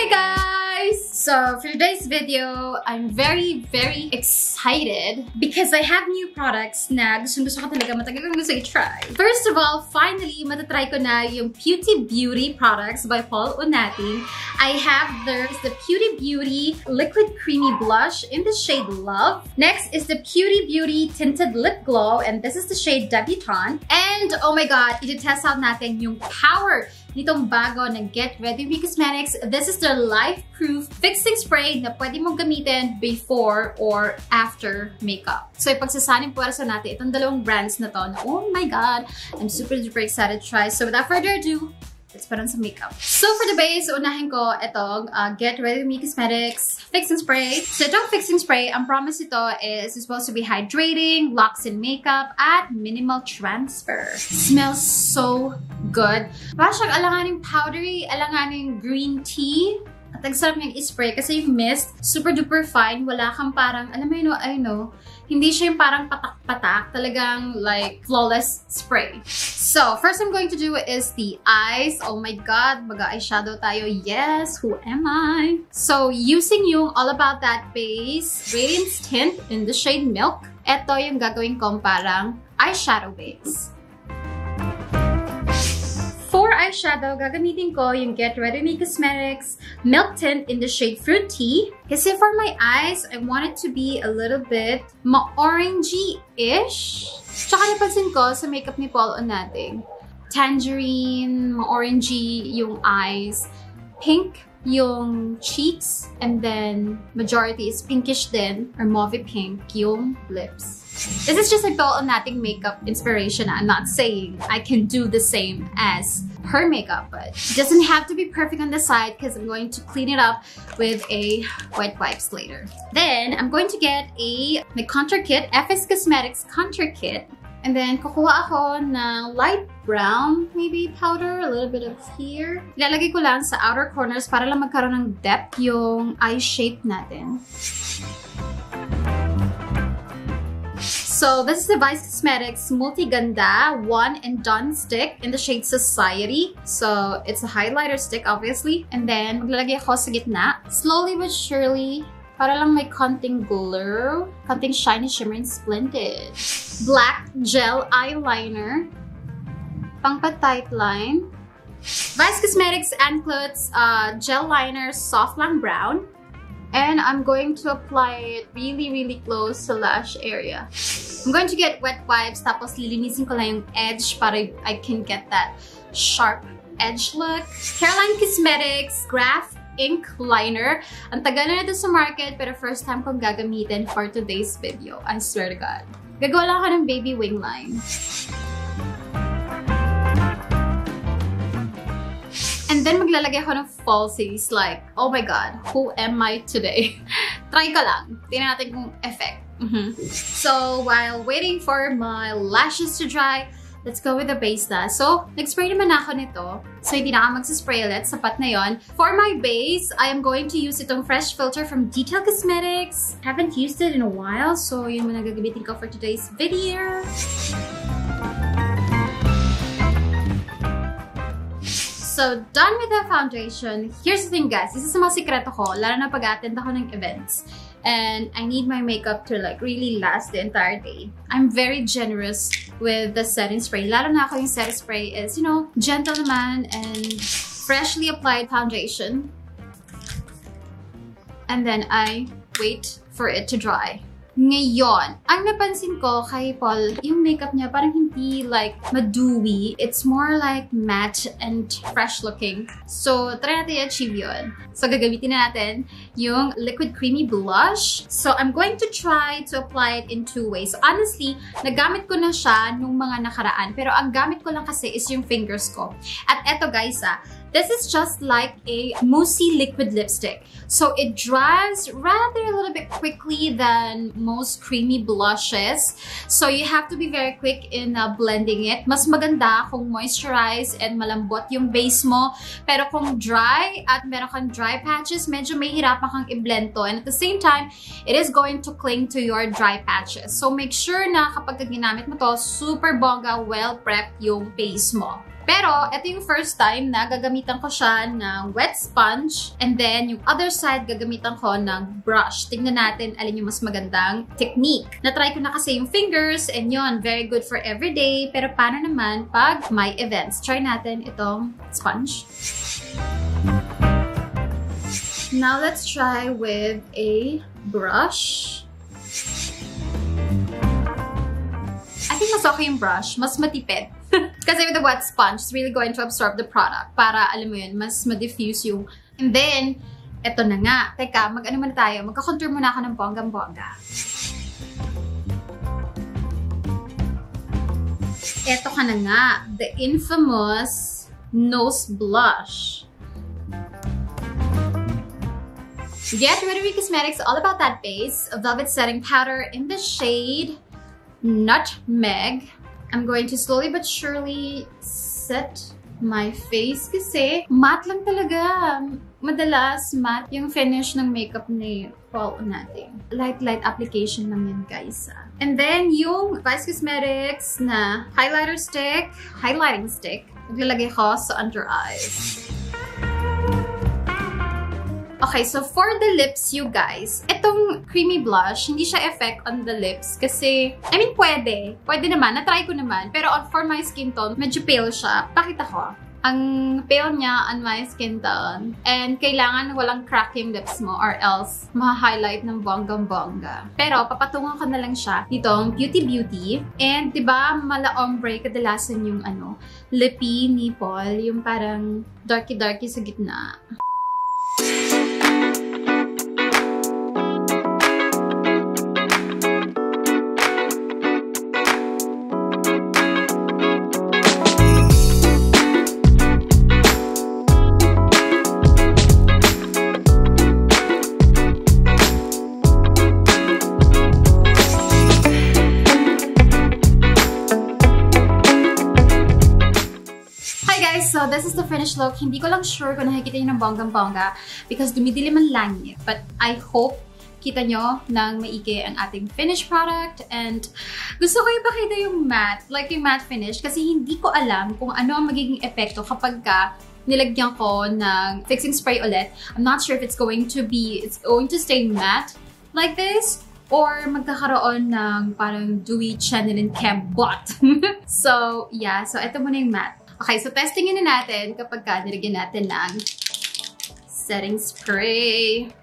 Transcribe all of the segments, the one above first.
Hey guys! So for today's video, I'm very excited because I have new products na gusto ko talaga matagal kong gusto i-try. First of all, finally, matatry ko na yung Peauty Beauty products by Paul Unating. I have the Peauty Beauty Liquid Creamy Blush in the shade Love. Next is the Peauty Beauty Tinted Lip Glow, and this is the shade Debutante. And oh my god, i-test out natin yung power nitong bago ng Get Ready with Me Cosmetics. This is their life-proof fixing spray na pwede mong gamitin before or after makeup. So, ipagsasanin puwersa natin itong dalawang brands na to. Oh my god, I'm super excited to try. So, without further ado, let's put on some makeup. So, for the base, unahin ko itong Get Ready with Me Cosmetics fixing spray. So, itong fixing spray, ang promise ito is supposed to be hydrating, locks in makeup, at minimal transfer. Smells so good. Parang siyang alanganing powdery, alanganing green tea. At ang sarap niyang i-spray kasi yung mist, super duper fine. Wala kang parang, alam mo yun, I know, hindi siya yung parang patak-patak. Talagang like flawless spray. So, first I'm going to do is the eyes. Oh my god, mag-eyeshadow tayo. Yes, who am I? So, using yung All About That base, Radiance Tint in the shade Milk. Ito yung gagawin kong parang eyeshadow base. For eyeshadow, gagamitin ko yung Get Ready with Me Cosmetics Milk Tint in the shade Fruit Tea. Kasi for my eyes, I want it to be a little bit ma-orangey-ish. Tsaka napansin ko sa makeup ni Paul Unating, tangerine, ma-orangey yung eyes, pink yung cheeks, and then majority is pinkish din, or mauve pink yung lips. This is just like Paul Unating makeup inspiration. I'm not saying I can do the same as her makeup, but it doesn't have to be perfect on the side because I'm going to clean it up with a wet wipes later. Then, I'm going to get my contour kit, FS Cosmetics contour kit. And then, kukuha ako ng light brown, maybe powder, a little bit of here. Ilalagay ko lang sa outer corners para lang magkaroon ng depth yung eye shape natin. So, this is the Vice Cosmetics Multi-Ganda One and Done Stick in the shade Society. So, it's a highlighter stick, obviously. And then, maglalagay ako sa gitna. Slowly but surely, para lang may konting glow, konting shiny, shimmering, splendid. Black gel eyeliner. Pang pa-tight line. Vice Cosmetics and Clothes gel liner, soft lang brown. And I'm going to apply it really close to lash area. I'm going to get wet wipes, tapos lilinisin ko lang yung edge para I can get that sharp edge look. Caroline Cosmetics Graph Ink Liner. Ang tagal na ito sa market, pero first time kong gagamitin for today's video. I swear to God. Gagawa lang ako ng baby wing line. And then maglalagay ako ng falsies like, oh my god, who am I today? Try ko lang. Tingnan natin kung effect. So, while waiting for my lashes to dry, let's go with the base na. So, nag-spray naman ako nito. So, hindi na ako magsaspray ulit. Sapat na yon. For my base, I am going to use itong Fresh Filter from Detail Cosmetics. Haven't used it in a while, so yun muna gagamitin ko for today's video. So, done with the foundation. Here's the thing, guys. Isa sa mga sikreto ko, lalo na pag-attend ako ng events. And I need my makeup to like really last the entire day. I'm very generous with the setting spray. Lalo na ako yung setting spray is, you know, gentle naman and freshly applied foundation. And then I wait for it to dry. Ngayon, ang napansin ko kay Paul, yung makeup niya parang hindi like madewy. It's more like matte and fresh looking. So, try natin i-achieve yun. So, gagamitin na natin yung Liquid Creamy Blush. So, I'm going to try to apply it in two ways. So, honestly, nagamit ko na siya nung mga nakaraan. Pero ang gamit ko lang kasi is yung fingers ko. At eto guys this is just like a moussey liquid lipstick. So it dries rather a little bit quickly than most creamy blushes. So you have to be very quick in blending it. Mas maganda kung moisturized and malambot yung base mo. Pero kung dry at meron kang dry patches, medyo may hirapan kang i-blend to. And at the same time, it is going to cling to your dry patches. So make sure na kapag ginamit mo to, super bongga, well prepped yung base mo. Pero, ito yung first time na gagamitan ko siya ng wet sponge. And then, yung other side, gagamitan ko ng brush. Tignan natin alin yung mas magandang technique. Na-try ko na kasi yung fingers. And yun, very good for everyday. Pero paano naman pag may events? Try natin itong sponge. Now, let's try with a brush. I think mas okay yung brush. Mas matipid. Kasi with the wet sponge, it's really going to absorb the product para, alam mo yun, mas ma-diffuse yung... And then, eto na nga. Teka, mag-ano muna tayo. Magka-contour muna ako ng bonggang-bongga. Eto ka na nga. The infamous nose blush. Get Rid of Cosmetics, all about that base. A velvet setting powder in the shade Nutmeg. I'm going to slowly but surely set my face kasi matte lang talaga. Madalas matte yung finish ng makeup ni Paul Unating. Light application lang yan, guys. And then yung Vice Cosmetics na highlighting stick, maglalagay ko sa under eyes. Okay, so for the lips, you guys, itong creamy blush, hindi siya effect on the lips kasi, I mean, pwede. Pwede naman, na-try ko naman. Pero for my skin tone, medyo pale siya. Pakita ko. Ang pale niya on my skin tone. And kailangan walang crack yung lips mo or else ma-highlight ng bonggang-bongga. Pero papatungan ko na lang siya nitong Peauty Beauty. And diba, mala-ombre kadalasan yung lippy ni Paul. Yung parang darky-darky sa gitna. So, this is the finished look. Hindi ko lang sure kung nakikita nyo ng bonggang-bongga because dumidilim ang langit. But I hope kita nyo ng maigi ang ating finished product. And gusto ko ipakita yung matte, like yung matte finish. Kasi hindi ko alam kung ano ang magiging epekto kapag nilagyan ko ng fixing spray ulit. I'm not sure if it's going to stay matte like this. Or magkakaroon ng parang dewy channeling kembot. So, yeah. So, ito muna yung matte. Okay, so testingin na natin kapag nilagyan natin ng setting spray.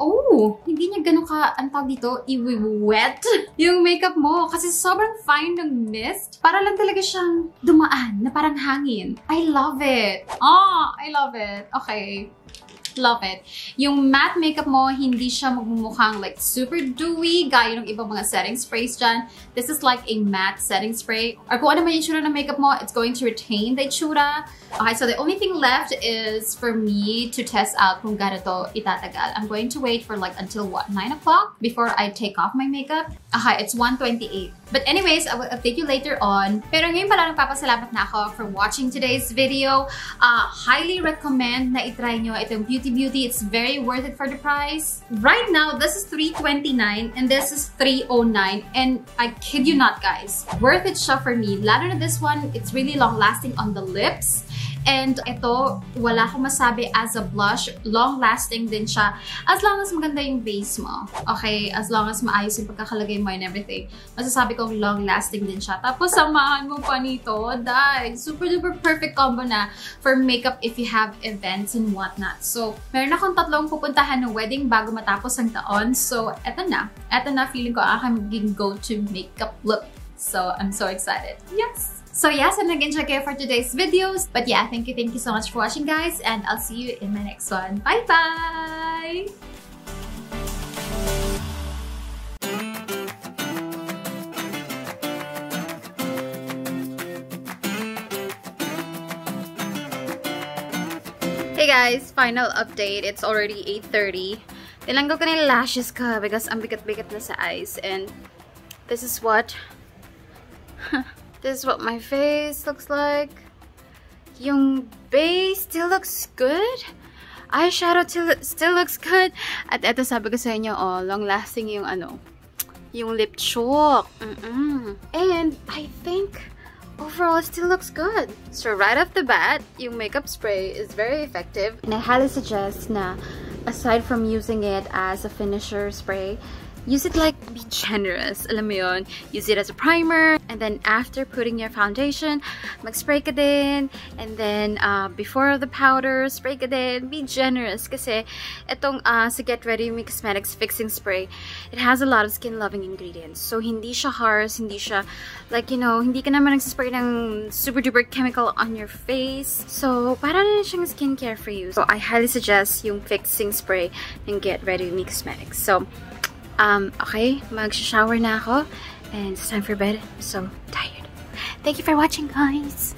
Oh, hindi niya ganun ang tawag dito, i-wet yung makeup mo. Kasi sobrang fine ng mist. Para lang talaga siyang dumaan na parang hangin. I love it. Oh, I love it. Okay. Love it. Yung matte makeup mo, hindi siya magmumukhang like super dewy, gaya ng ibang mga setting sprays dyan. This is like a matte setting spray. Or kung ano man yung itsura ng makeup mo, it's going to retain the itsura. Okay, so the only thing left is for me to test out kung gaano to itatagal. I'm going to wait for like until what, 9 o'clock before I take off my makeup. Okay, it's 1:28. But anyways, I will update you later on. Pero ngayon pala nagpapasalamat na ako for watching today's video. Highly recommend na itry nyo itong Peauty Beauty. It's very worth it for the price. Right now, this is $329 and this is $309. And I kid you not, guys. Worth it siya for me. Lalo na this one, it's really long-lasting on the lips. And ito, wala akong masabi as a blush. Long-lasting din siya. As long as maganda yung base mo. Okay? As long as maayos yung pagkakalagay mo and everything. Masasabi kong long-lasting din siya. Tapos, samahan mo pa nito. Dahil, super-duper perfect combo na for makeup if you have events and whatnot. So, meron akong tatlong pupuntahan ng wedding bago matapos ang taon. So, eto na. Eto na, feeling ko ang aking magiging go-to makeup look. So, I'm so excited. Yes! So yeah, so nag-enjoy kayo for today's videos. But yeah, thank you so much for watching, guys. And I'll see you in my next one. Bye-bye! Hey guys, final update. It's already 8:30. Tinanggal ko na yung lashes ko because ang bigat-bigat na sa eyes. And this is what... This is what my face looks like. Yung base still looks good. Eyeshadow still looks good. At eto sabi ko sa inyo, oh, long-lasting yung yung lip chalk. And I think overall, it still looks good. So right off the bat, yung makeup spray is very effective. And I highly suggest na aside from using it as a finisher spray, use it like, be generous. Alam mo yun? Use it as a primer. And then after putting your foundation, mag-spray ka din. And then before the powder, spray ka din. Be generous. Kasi itong sa Get Ready Me Cosmetics Fixing Spray, it has a lot of skin-loving ingredients. So hindi siya harsh, hindi siya, like, you know, hindi ka naman nagsispray ng super-duper chemical on your face. So, para na siyang skincare for you. So, I highly suggest yung Fixing Spray ng Get Ready Me Cosmetics. So, okay, mag-shower na ako and it's time for bed. I'm so tired. Thank you for watching, guys.